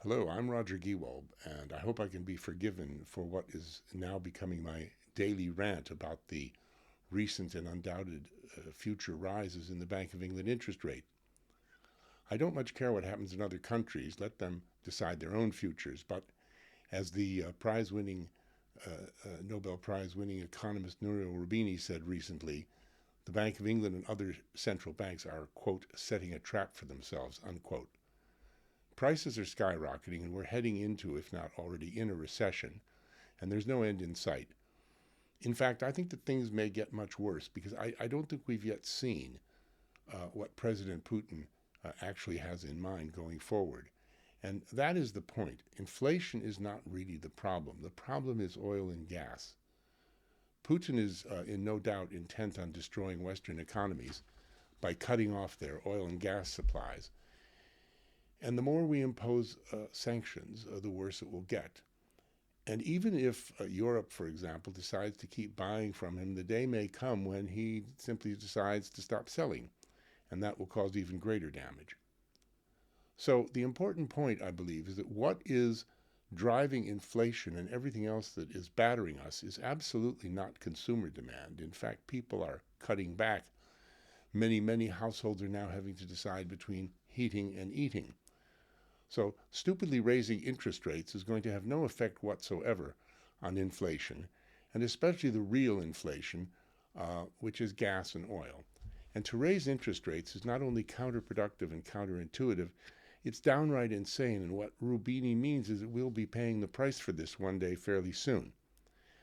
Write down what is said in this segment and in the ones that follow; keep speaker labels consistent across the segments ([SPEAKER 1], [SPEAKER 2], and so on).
[SPEAKER 1] Hello, I'm Roger Gewolb, and I hope I can be forgiven for what is now becoming my daily rant about the recent and undoubted future rises in the Bank of England interest rate. I don't much care what happens in other countries, let them decide their own futures, but as the Nobel Prize winning economist Nouriel Roubini said recently, the Bank of England and other central banks are, quote, setting a trap for themselves, unquote. Prices are skyrocketing, and we're heading into, if not already in, a recession, and there's no end in sight. In fact, I think that things may get much worse because I don't think we've yet seen what President Putin actually has in mind going forward. And that is the point. Inflation is not really the problem. The problem is oil and gas. Putin is in no doubt intent on destroying Western economies by cutting off their oil and gas supplies. And the more we impose sanctions, the worse it will get. And even if Europe, for example, decides to keep buying from him, the day may come when he simply decides to stop selling, and that will cause even greater damage. So the important point, I believe, is that what is driving inflation and everything else that is battering us is absolutely not consumer demand. In fact, people are cutting back. Many households are now having to decide between heating and eating. So stupidly raising interest rates is going to have no effect whatsoever on inflation, and especially the real inflation, which is gas and oil. And to raise interest rates is not only counterproductive and counterintuitive, it's downright insane. And what Roubini means is that we'll be paying the price for this one day fairly soon.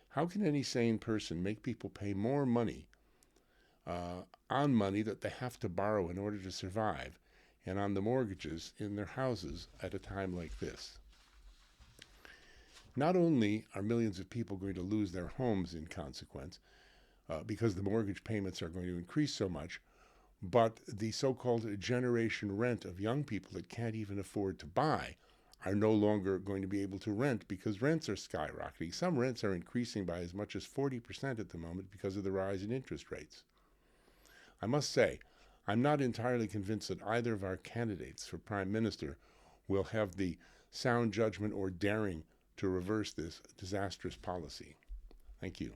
[SPEAKER 1] How can any sane person make people pay more money on money that they have to borrow in order to survive, and on the mortgages in their houses at a time like this? Not only are millions of people going to lose their homes in consequence, because the mortgage payments are going to increase so much, but the so-called generation rent of young people that can't even afford to buy are no longer going to be able to rent because rents are skyrocketing. Some rents are increasing by as much as 40% at the moment because of the rise in interest rates. I must say, I'm not entirely convinced that either of our candidates for Prime Minister will have the sound judgment or daring to reverse this disastrous policy. Thank you.